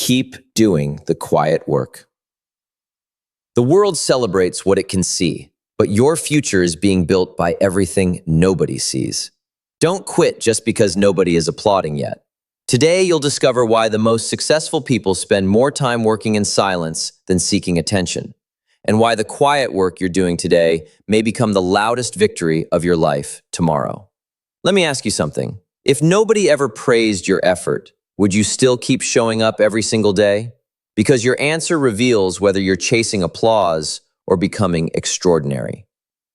Keep doing the quiet work. The world celebrates what it can see, but your future is being built by everything nobody sees. Don't quit just because nobody is applauding yet. Today, you'll discover why the most successful people spend more time working in silence than seeking attention, and why the quiet work you're doing today may become the loudest victory of your life tomorrow. Let me ask you something. If nobody ever praised your effort, would you still keep showing up every single day? Because your answer reveals whether you're chasing applause or becoming extraordinary.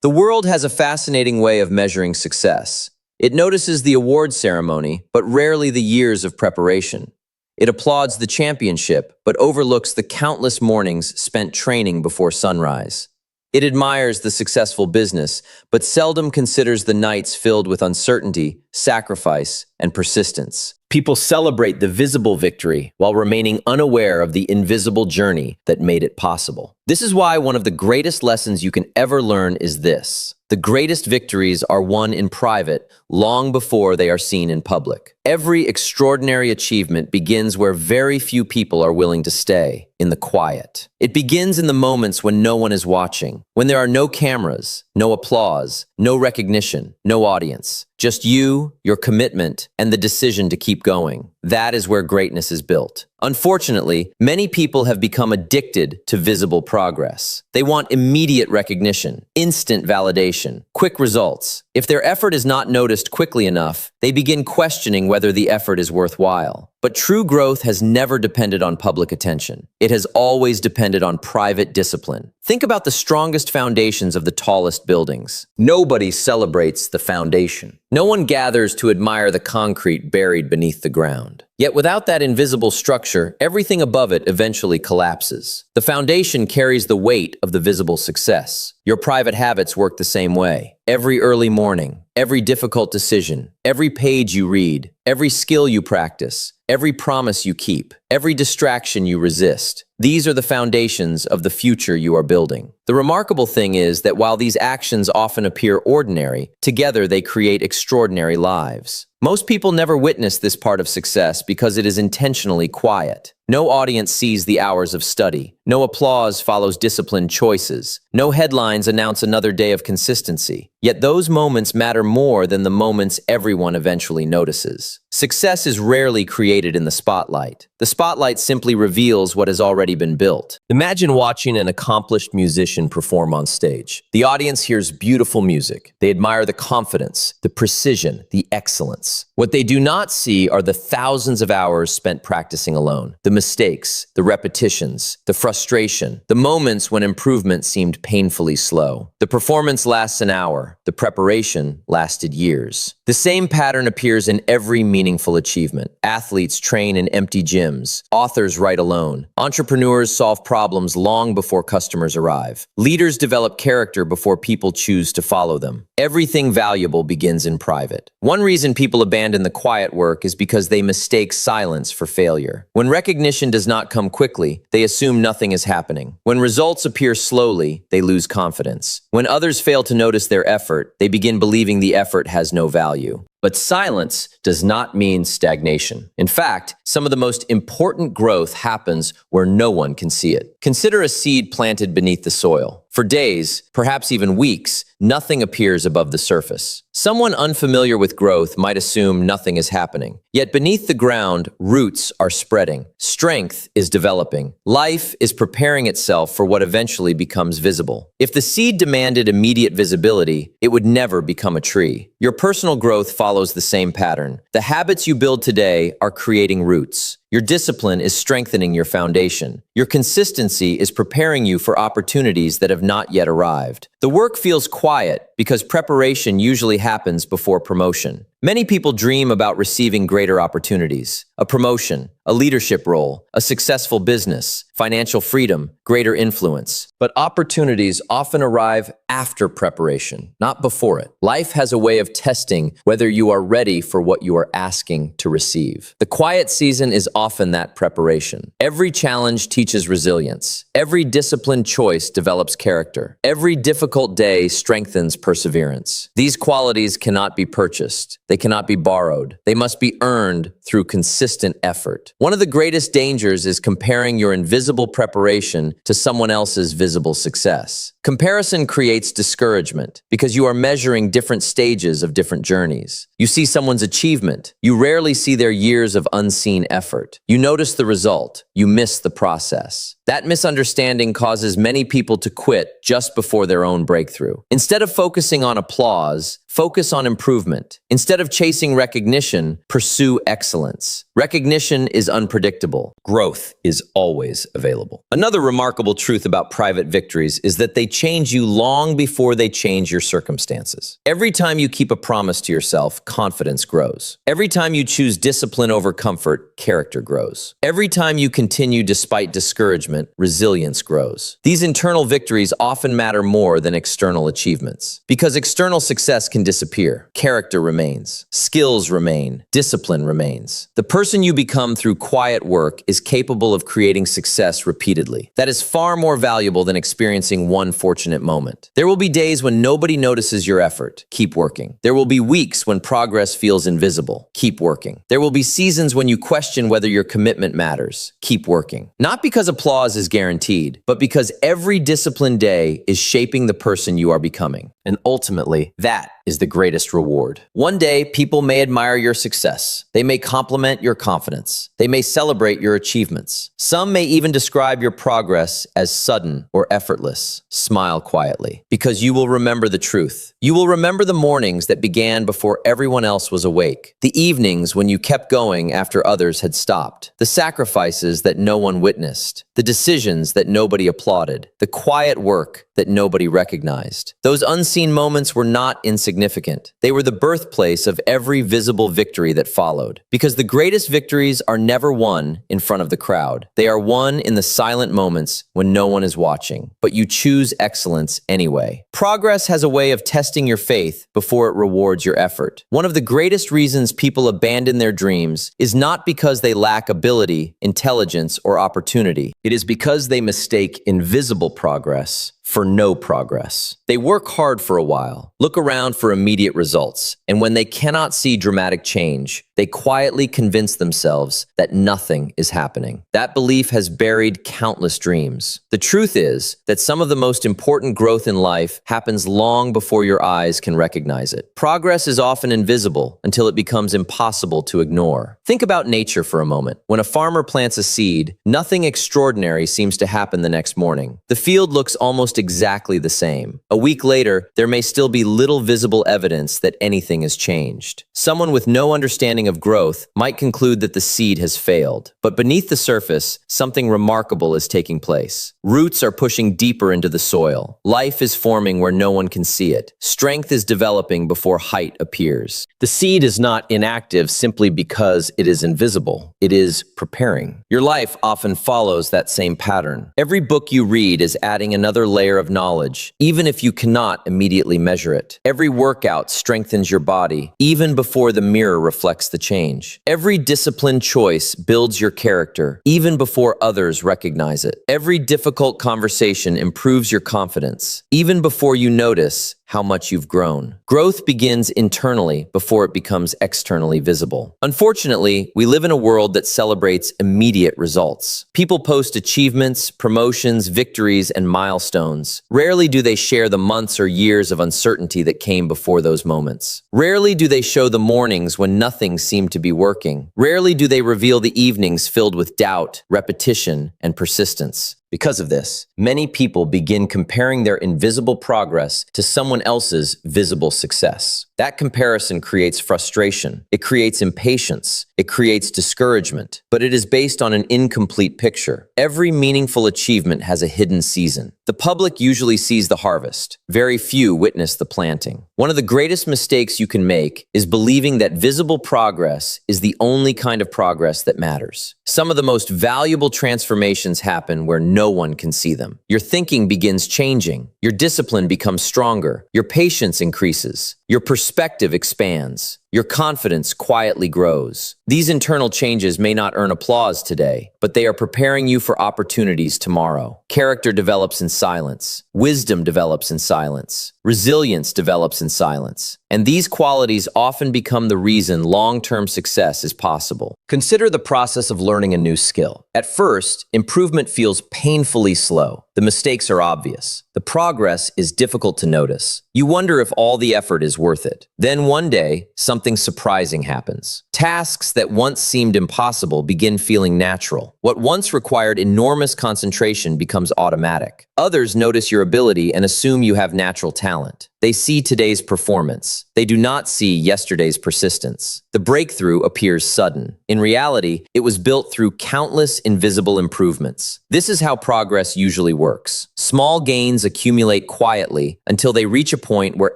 The world has a fascinating way of measuring success. It notices the award ceremony, but rarely the years of preparation. It applauds the championship, but overlooks the countless mornings spent training before sunrise. It admires the successful business, but seldom considers the nights filled with uncertainty, sacrifice, and persistence. People celebrate the visible victory while remaining unaware of the invisible journey that made it possible. This is why one of the greatest lessons you can ever learn is this: the greatest victories are won in private long before they are seen in public. Every extraordinary achievement begins where very few people are willing to stay, in the quiet. It begins in the moments when no one is watching, when there are no cameras, no applause, no recognition, no audience. Just you, your commitment, and the decision to keep going. That is where greatness is built. Unfortunately, many people have become addicted to visible progress. They want immediate recognition, instant validation, quick results. If their effort is not noticed quickly enough, they begin questioning whether the effort is worthwhile. But true growth has never depended on public attention. It has always depended on private discipline. Think about the strongest foundations of the tallest buildings. Nobody celebrates the foundation. No one gathers to admire the concrete buried beneath the ground. Yet without that invisible structure, everything above it eventually collapses. The foundation carries the weight of the visible success. Your private habits work the same way. Every early morning, every difficult decision, every page you read, every skill you practice, every promise you keep, every distraction you resist. These are the foundations of the future you are building. The remarkable thing is that while these actions often appear ordinary, together they create extraordinary lives. Most people never witness this part of success because it is intentionally quiet. No audience sees the hours of study. No applause follows disciplined choices. No headlines announce another day of consistency. Yet those moments matter more than the moments everyone eventually notices. Success is rarely created in the spotlight. The spotlight simply reveals what has already been built. Imagine watching an accomplished musician perform on stage. The audience hears beautiful music. They admire the confidence, the precision, the excellence. What they do not see are the thousands of hours spent practicing alone, the mistakes, the repetitions, the frustration, the moments when improvement seemed painfully slow. The performance lasts an hour. The preparation lasted years. The same pattern appears in every meaningful achievement. Athletes train in empty gyms. Authors write alone. Entrepreneurs solve problems long before customers arrive. Leaders develop character before people choose to follow them. Everything valuable begins in private. One reason people abandon the quiet work is because they mistake silence for failure. When recognition does not come quickly, they assume nothing is happening. When results appear slowly, they lose confidence. When others fail to notice their effort, they begin believing the effort has no value. But silence does not mean stagnation. In fact, some of the most important growth happens where no one can see it. Consider a seed planted beneath the soil. For days, perhaps even weeks, nothing appears above the surface. Someone unfamiliar with growth might assume nothing is happening. Yet beneath the ground, roots are spreading. Strength is developing. Life is preparing itself for what eventually becomes visible. If the seed demanded immediate visibility, it would never become a tree. Your personal growth follows the same pattern. The habits you build today are creating roots. Your discipline is strengthening your foundation. Your consistency is preparing you for opportunities that have not yet arrived. The work feels quiet because preparation usually happens before promotion. Many people dream about receiving greater opportunities, a promotion, a leadership role, a successful business, financial freedom, greater influence. But opportunities often arrive after preparation, not before it. Life has a way of testing whether you are ready for what you are asking to receive. The quiet season is often that preparation. Every challenge teaches resilience. Every disciplined choice develops character. Every difficult day strengthens perseverance. These qualities cannot be purchased. They cannot be borrowed. They must be earned through consistent effort. One of the greatest dangers is comparing your invisible preparation to someone else's visible success. Comparison creates discouragement because you are measuring different stages of different journeys. You see someone's achievement. You rarely see their years of unseen effort. You notice the result. You miss the process. That misunderstanding causes many people to quit just before their own breakthrough. Instead of focusing on applause, focus on improvement. Instead of chasing recognition, pursue excellence. Recognition is unpredictable. Growth is always available. Another remarkable truth about private victories is that they change you long before they change your circumstances. Every time you keep a promise to yourself, confidence grows. Every time you choose discipline over comfort, character grows. Every time you continue despite discouragement, resilience grows. These internal victories often matter more than external achievements. Because external success can disappear, character remains, skills remain, discipline remains. The person you become through quiet work is capable of creating success repeatedly. That is far more valuable than experiencing one fortunate moment. There will be days when nobody notices your effort. Keep working. There will be weeks when progress feels invisible. Keep working. There will be seasons when you question whether your commitment matters. Keep working. Not because applause is guaranteed, but because every disciplined day is shaping the person you are becoming. And ultimately, that is the greatest reward. One day, people may admire your success. They may compliment your confidence. They may celebrate your achievements. Some may even describe your progress as sudden or effortless. Smile quietly, because you will remember the truth. You will remember the mornings that began before everyone else was awake, the evenings when you kept going after others had stopped, the sacrifices that no one witnessed, the decisions that nobody applauded, the quiet work that nobody recognized. Those unseen moments were not insignificant. They were the birthplace of every visible victory that followed. Because the greatest victories are never won in front of the crowd. They are won in the silent moments when no one is watching, but you choose excellence anyway. Progress has a way of testing your faith before it rewards your effort. One of the greatest reasons people abandon their dreams is not because they lack ability, intelligence, or opportunity. It is because they mistake invisible progress for no progress. They work hard for a while, look around for immediate results, and when they cannot see dramatic change, they quietly convince themselves that nothing is happening. That belief has buried countless dreams. The truth is that some of the most important growth in life happens long before your eyes can recognize it. Progress is often invisible until it becomes impossible to ignore. Think about nature for a moment. When a farmer plants a seed, nothing extraordinary seems to happen the next morning. The field looks almost exactly the same. A week later, there may still be little visible evidence that anything has changed. Someone with no understanding of growth might conclude that the seed has failed. But beneath the surface, something remarkable is taking place. Roots are pushing deeper into the soil. Life is forming where no one can see it. Strength is developing before height appears. The seed is not inactive simply because it is invisible. It is preparing. Your life often follows that same pattern. Every book you read is adding another layer of knowledge, even if you cannot immediately measure it. Every workout strengthens your body, even before the mirror reflects the change. Every disciplined choice builds your character, even before others recognize it. Every difficult conversation improves your confidence, even before you notice how much you've grown. Growth begins internally before it becomes externally visible. Unfortunately, we live in a world that celebrates immediate results. People post achievements, promotions, victories, and milestones. Rarely do they share the months or years of uncertainty that came before those moments. Rarely do they show the mornings when nothing seemed to be working. Rarely do they reveal the evenings filled with doubt, repetition, and persistence. Because of this, many people begin comparing their invisible progress to someone else's visible success. That comparison creates frustration. It creates impatience. It creates discouragement. But it is based on an incomplete picture. Every meaningful achievement has a hidden season. The public usually sees the harvest. Very few witness the planting. One of the greatest mistakes you can make is believing that visible progress is the only kind of progress that matters. Some of the most valuable transformations happen where no one can see them. Your thinking begins changing. Your discipline becomes stronger. Your patience increases. Your perspective expands. Your confidence quietly grows. These internal changes may not earn applause today, but they are preparing you for opportunities tomorrow. Character develops in silence. Wisdom develops in silence. Resilience develops in silence. And these qualities often become the reason long-term success is possible. Consider the process of learning a new skill. At first, improvement feels painfully slow. The mistakes are obvious. The progress is difficult to notice. You wonder if all the effort is worth it. Then one day, something surprising happens. Tasks that once seemed impossible begin feeling natural. What once required enormous concentration becomes automatic. Others notice your ability and assume you have natural talent. They see today's performance. They do not see yesterday's persistence. The breakthrough appears sudden. In reality, it was built through countless invisible improvements. This is how progress usually works. Small gains accumulate quietly until they reach a point where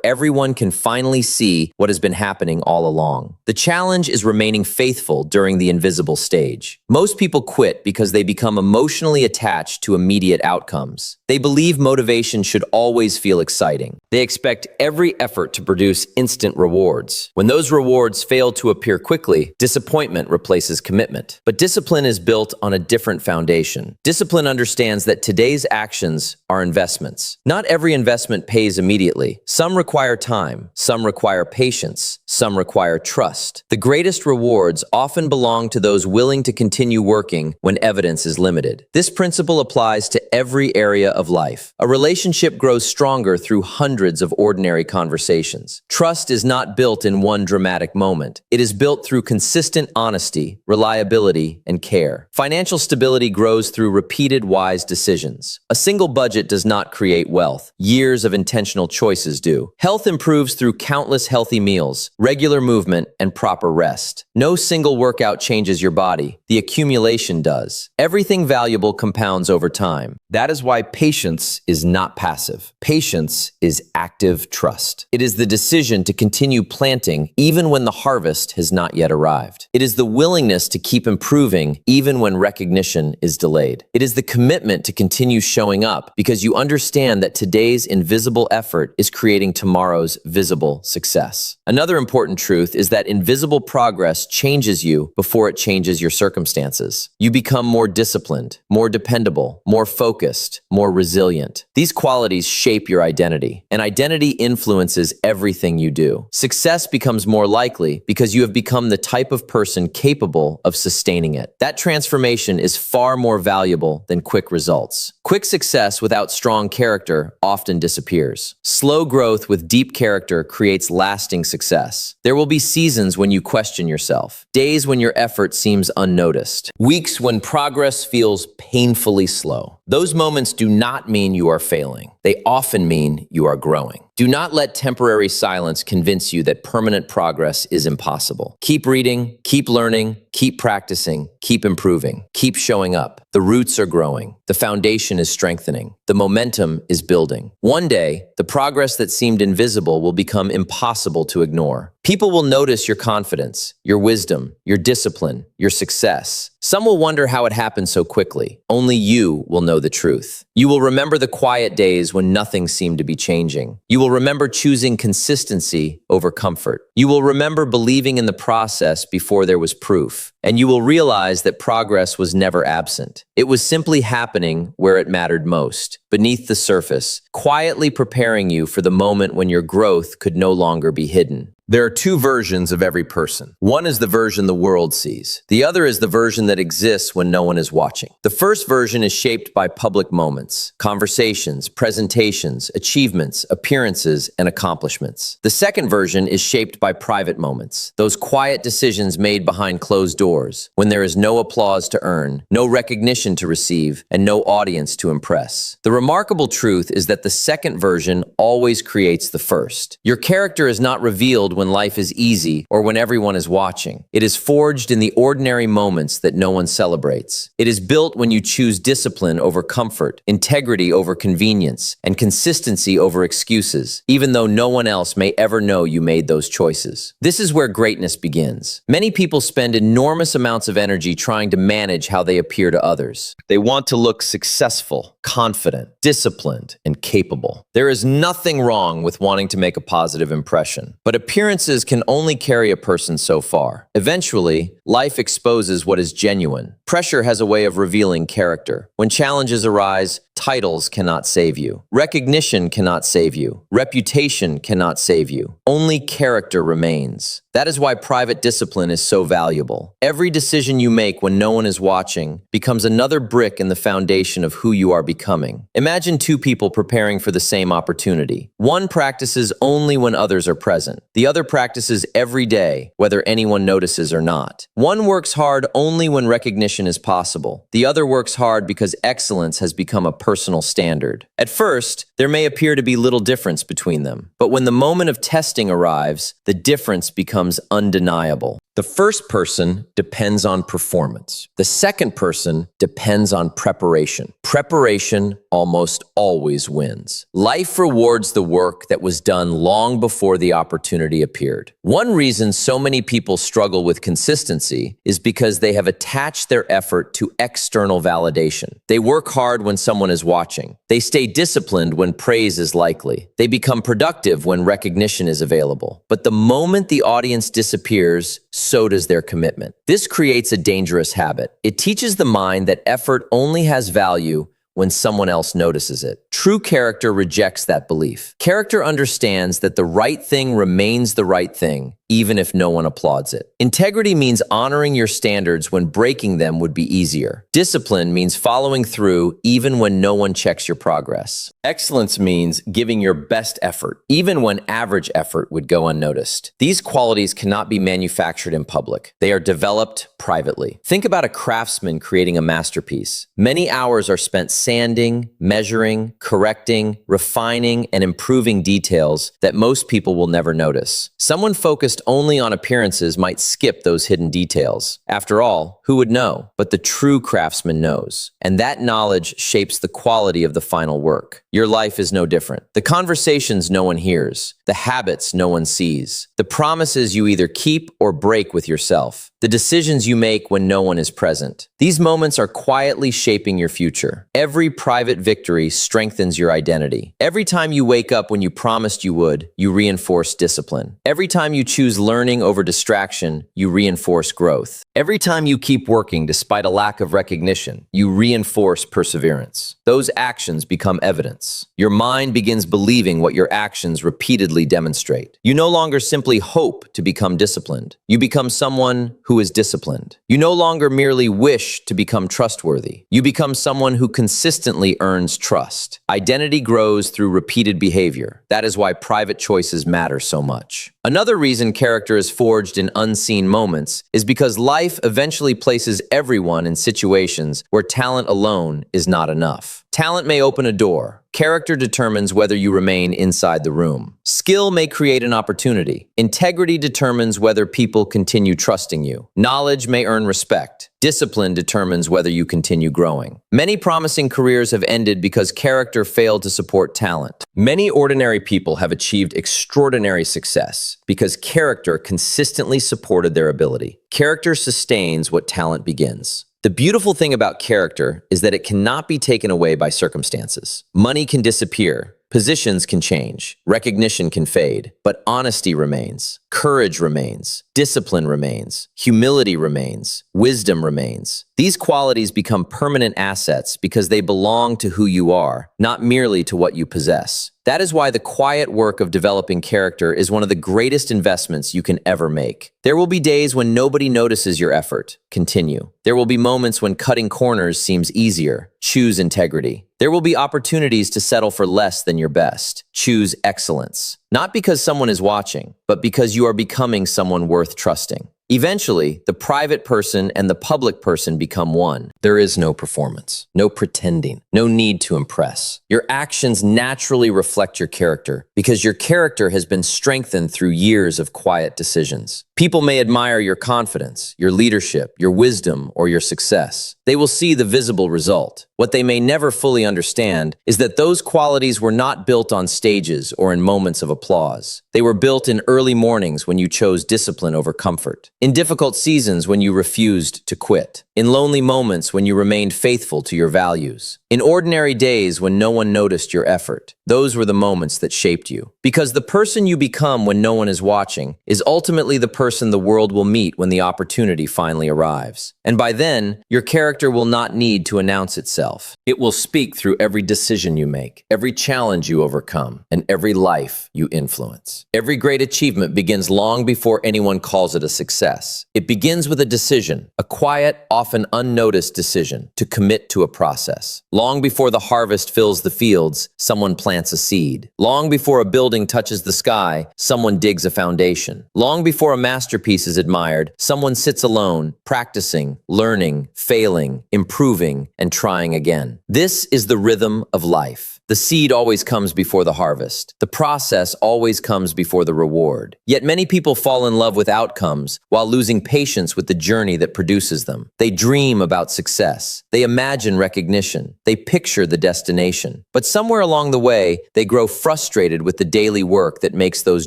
everyone can finally see what has been happening all along. The challenge is remaining faithful during the invisible stage. Most people quit because they become emotionally attached to immediate outcomes. They believe motivation should always feel exciting. They expect every effort to produce instant rewards. When those rewards fail to appear quickly, disappointment replaces commitment. But discipline is built on a different foundation. Discipline understands that today's actions are investments. Not every investment pays immediately. Some require time, some require patience, some require trust. The greatest rewards often belong to those willing to continue working when evidence is limited. This principle applies to every area of life. A relationship grows stronger through hundreds of ordinary conversations. Trust is not built in one dramatic moment. It is built through consistent honesty, reliability, and care. Financial stability grows through repeated wise decisions. A single budget does not create wealth. Years of intentional choices do. Health improves through countless healthy meals, regular movement, and proper rest. No single workout changes your body. The accumulation does. Everything valuable compounds over time. That is why patience is not passive. Patience is active trust. It is the decision to continue planting even when the harvest has not yet arrived. It is the willingness to keep improving even when recognition is delayed. It is the commitment to continue showing up because you understand that today's invisible effort is creating tomorrow's visible success. Another important truth is that invisible progress changes you before it changes your circumstances. You become more disciplined, more dependable, more focused, more resilient. These qualities shape your identity, and identity influences everything you do. Success becomes more likely because you have become the type of person capable of sustaining it. That transformation is far more valuable than quick results. Quick success without strong character often disappears. Slow growth with deep character creates lasting success. There will be seasons when you question yourself, days when your effort seems unnoticed, weeks when progress feels painfully slow. Those moments do not mean you are failing. They often mean you are growing. Do not let temporary silence convince you that permanent progress is impossible. Keep reading, keep learning, keep practicing, keep improving, keep showing up. The roots are growing. The foundation is strengthening. The momentum is building. One day, the progress that seemed invisible will become impossible to ignore. People will notice your confidence, your wisdom, your discipline, your success. Some will wonder how it happened so quickly. Only you will know the truth. You will remember the quiet days when nothing seemed to be changing. You will remember choosing consistency over comfort. You will remember believing in the process before there was proof. And you will realize that progress was never absent. It was simply happening where it mattered most, beneath the surface, quietly preparing you for the moment when your growth could no longer be hidden. There are two versions of every person. One is the version the world sees. The other is the version that exists when no one is watching. The first version is shaped by public moments, conversations, presentations, achievements, appearances, and accomplishments. The second version is shaped by private moments, those quiet decisions made behind closed doors, when there is no applause to earn, no recognition to receive, and no audience to impress. The remarkable truth is that the second version always creates the first. Your character is not revealed when life is easy or when everyone is watching. It is forged in the ordinary moments that no one celebrates. It is built when you choose discipline over comfort, integrity over convenience, and consistency over excuses, even though no one else may ever know you made those choices. This is where greatness begins. Many people spend enormous amounts of energy trying to manage how they appear to others. They want to look successful, confident, disciplined, and capable. There is nothing wrong with wanting to make a positive impression, but appearances can only carry a person so far. Eventually, life exposes what is genuine. Pressure has a way of revealing character. When challenges arise, titles cannot save you. Recognition cannot save you. Reputation cannot save you. Only character remains. That is why private discipline is so valuable. Every decision you make when no one is watching becomes another brick in the foundation of who you are becoming. Imagine two people preparing for the same opportunity. One practices only when others are present. The other practices every day, whether anyone notices or not. One works hard only when recognition is possible. The other works hard because excellence has become a personal standard. At first, there may appear to be little difference between them, but when the moment of testing arrives, the difference becomes undeniable. The first person depends on performance. The second person depends on preparation. Preparation almost always wins. Life rewards the work that was done long before the opportunity appeared. One reason so many people struggle with consistency is because they have attached their effort to external validation. They work hard when someone is watching. They stay disciplined when praise is likely. They become productive when recognition is available. But the moment the audience disappears, so does their commitment. This creates a dangerous habit. It teaches the mind that effort only has value when someone else notices it. True character rejects that belief. Character understands that the right thing remains the right thing, even if no one applauds it. Integrity means honoring your standards when breaking them would be easier. Discipline means following through even when no one checks your progress. Excellence means giving your best effort, even when average effort would go unnoticed. These qualities cannot be manufactured in public. They are developed privately. Think about a craftsman creating a masterpiece. Many hours are spent sanding, measuring, correcting, refining, and improving details that most people will never notice. Someone focused only on appearances might skip those hidden details. After all, who would know? But the true craftsman knows. And that knowledge shapes the quality of the final work. Your life is no different. The conversations no one hears, the habits no one sees, the promises you either keep or break with yourself, the decisions you make when no one is present. These moments are quietly shaping your future. Every private victory strengthens your identity. Every time you wake up when you promised you would, you reinforce discipline. Every time you choose learning over distraction, you reinforce growth. Every time you keep working despite a lack of recognition, you reinforce perseverance. Those actions become evidence. Your mind begins believing what your actions repeatedly demonstrate. You no longer simply hope to become disciplined. You become someone who is disciplined. You no longer merely wish to become trustworthy. You become someone who consistently earns trust. Identity grows through repeated behavior. That is why private choices matter so much. Another reason character is forged in unseen moments is because life eventually places everyone in situations where talent alone is not enough. Talent may open a door. Character determines whether you remain inside the room. Skill may create an opportunity. Integrity determines whether people continue trusting you. Knowledge may earn respect. Discipline determines whether you continue growing. Many promising careers have ended because character failed to support talent. Many ordinary people have achieved extraordinary success because character consistently supported their ability. Character sustains what talent begins. The beautiful thing about character is that it cannot be taken away by circumstances. Money can disappear. Positions can change, recognition can fade, but honesty remains, courage remains, discipline remains, humility remains, wisdom remains. These qualities become permanent assets because they belong to who you are, not merely to what you possess. That is why the quiet work of developing character is one of the greatest investments you can ever make. There will be days when nobody notices your effort. Continue. There will be moments when cutting corners seems easier. Choose integrity. There will be opportunities to settle for less than your best. Choose excellence. Not because someone is watching, but because you are becoming someone worth trusting. Eventually, the private person and the public person become one. There is no performance, no pretending, no need to impress. Your actions naturally reflect your character because your character has been strengthened through years of quiet decisions. People may admire your confidence, your leadership, your wisdom, or your success. They will see the visible result. What they may never fully understand is that those qualities were not built on stages or in moments of applause. applause. They were built in early mornings when you chose discipline over comfort, in difficult seasons when you refused to quit, in lonely moments when you remained faithful to your values, in ordinary days when no one noticed your effort. Those were the moments that shaped you. Because the person you become when no one is watching is ultimately the person the world will meet when the opportunity finally arrives. And by then, your character will not need to announce itself. It will speak through every decision you make, every challenge you overcome, and every life you influence. Every great achievement begins long before anyone calls it a success. It begins with a decision, a quiet, often unnoticed decision to commit to a process. Long before the harvest fills the fields, someone plants a seed. Long before a building touches the sky, someone digs a foundation. Long before a masterpiece is admired, someone sits alone, practicing, learning, failing, improving, and trying again. This is the rhythm of life. The seed always comes before the harvest. The process always comes before the reward. Yet many people fall in love with outcomes while losing patience with the journey that produces them. They dream about success. They imagine recognition. They picture the destination. But somewhere along the way, they grow frustrated with the daily work that makes those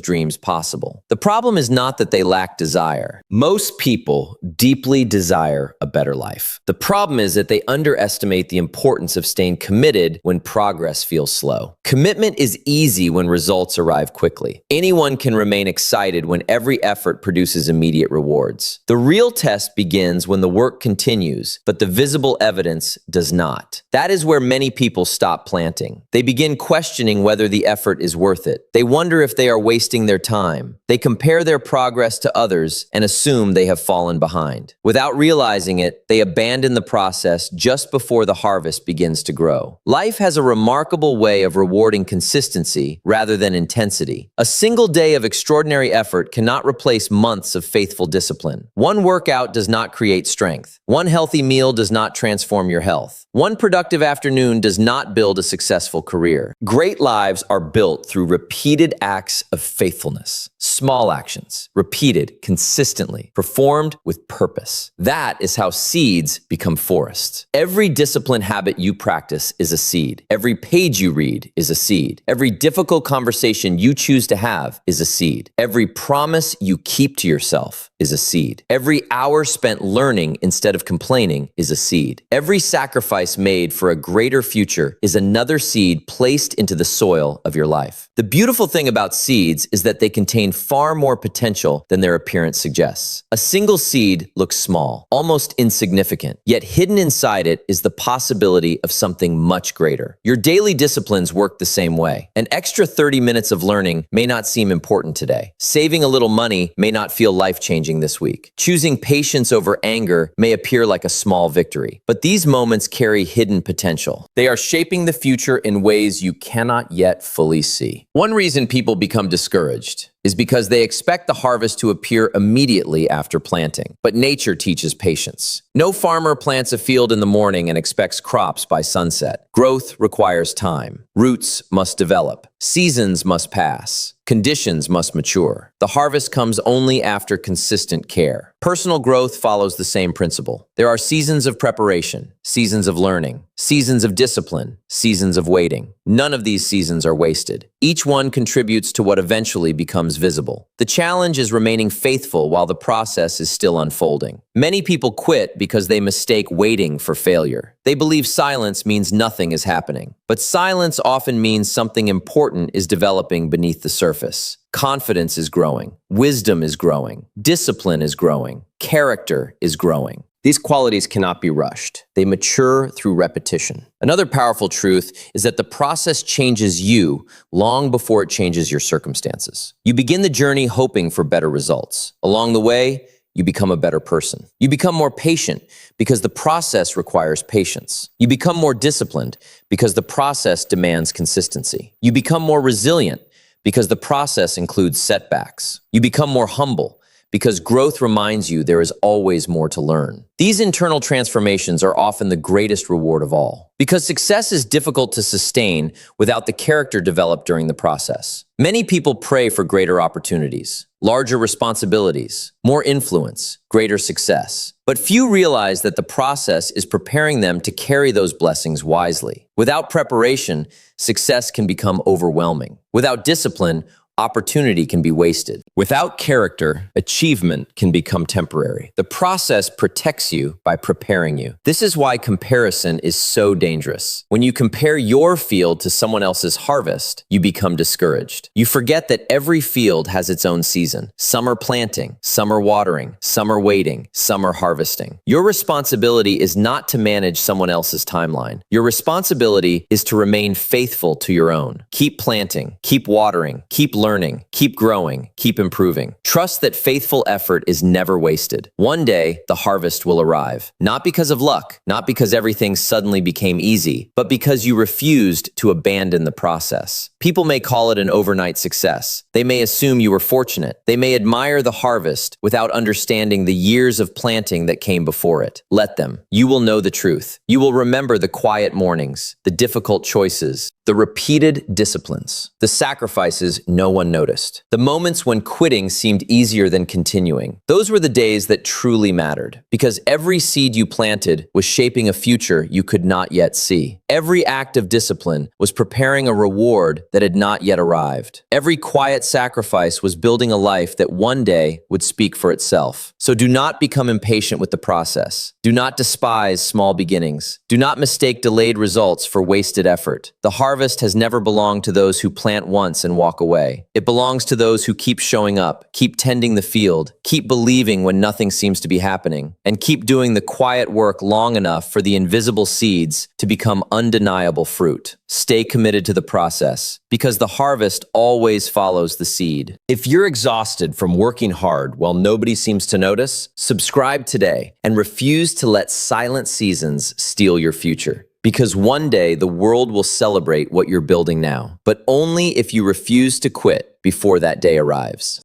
dreams possible. The problem is not that they lack desire. Most people deeply desire a better life. The problem is that they underestimate the importance of staying committed when progress feels slow. Commitment is easy when results arrive quickly. Anyone can remain excited when every effort produces immediate rewards. The real test begins when the work continues, but the visible evidence does not. That is where many people stop planting. They begin questioning whether the effort is worth it. They wonder if they are wasting their time. They compare their progress to others and assume they have fallen behind. Without realizing it, they abandon the process just before the harvest begins to grow. Life has a remarkable way of rewarding consistency rather than intensity. A single day of extraordinary effort cannot replace months of faithful discipline. One workout does not create strength. One healthy meal does not transform your health. One productive afternoon does not build a successful career. Great lives are built through repeated acts of faithfulness. Small actions, repeated consistently, performed with purpose. That is how seeds become forests. Every disciplined habit you practice is a seed. Every page you read is a seed. Every difficult conversation you choose to have is a seed. Every promise you keep to yourself is a seed. Every hour spent learning instead of complaining is a seed. Every sacrifice made for a greater future is another seed placed into the soil of your life. The beautiful thing about seeds is that they contain far more potential than their appearance suggests. A single seed looks small, almost insignificant, yet hidden inside it is the possibility of something much greater. Your daily disciplines work the same way. An extra 30 minutes of learning may not seem important today. Saving a little money may not feel life-changing this week. Choosing patience over anger may appear like a small victory. But these moments carry hidden potential. They are shaping the future in ways you cannot yet fully see. One reason people become discouraged is because they expect the harvest to appear immediately after planting. But nature teaches patience. No farmer plants a field in the morning and expects crops by sunset. Growth requires time. Roots must develop. Seasons must pass. Conditions must mature. The harvest comes only after consistent care. Personal growth follows the same principle. There are seasons of preparation, seasons of learning, seasons of discipline, seasons of waiting. None of these seasons are wasted. Each one contributes to what eventually becomes visible. The challenge is remaining faithful while the process is still unfolding. Many people quit because they mistake waiting for failure. They believe silence means nothing is happening. But silence often means something important is developing beneath the surface. Confidence is growing. Wisdom is growing. Discipline is growing. Character is growing. These qualities cannot be rushed. They mature through repetition. Another powerful truth is that the process changes you long before it changes your circumstances. You begin the journey hoping for better results. Along the way, you become a better person. You become more patient because the process requires patience. You become more disciplined because the process demands consistency. You become more resilient because the process includes setbacks. You become more humble because growth reminds you there is always more to learn. These internal transformations are often the greatest reward of all, because success is difficult to sustain without the character developed during the process. Many people pray for greater opportunities, larger responsibilities, more influence, greater success. But few realize that the process is preparing them to carry those blessings wisely. Without preparation, success can become overwhelming. Without discipline, opportunity can be wasted. Without character, achievement can become temporary. The process protects you by preparing you. This is why comparison is so dangerous. When you compare your field to someone else's harvest, you become discouraged. You forget that every field has its own season. Some are planting, some are watering, some are waiting, some are harvesting. Your responsibility is not to manage someone else's timeline. Your responsibility is to remain faithful to your own. Keep planting, keep watering, keep learning, keep growing, keep improving. Trust that faithful effort is never wasted. One day, the harvest will arrive. Not because of luck, not because everything suddenly became easy, but because you refused to abandon the process. People may call it an overnight success. They may assume you were fortunate. They may admire the harvest without understanding the years of planting that came before it. Let them. You will know the truth. You will remember the quiet mornings, the difficult choices, the repeated disciplines, the sacrifices no one noticed, the moments when quitting seemed easier than continuing. Those were the days that truly mattered, because every seed you planted was shaping a future you could not yet see. Every act of discipline was preparing a reward that had not yet arrived. Every quiet sacrifice was building a life that one day would speak for itself. So do not become impatient with the process. Do not despise small beginnings. Do not mistake delayed results for wasted effort. The harvest has never belonged to those who plant once and walk away. It belongs to those who keep showing up, keep tending the field, keep believing when nothing seems to be happening, and keep doing the quiet work long enough for the invisible seeds to become undeniable fruit. Stay committed to the process, because the harvest always follows the seed. If you're exhausted from working hard while nobody seems to notice, subscribe today and refuse to let silent seasons steal your future. Because one day the world will celebrate what you're building now, but only if you refuse to quit before that day arrives.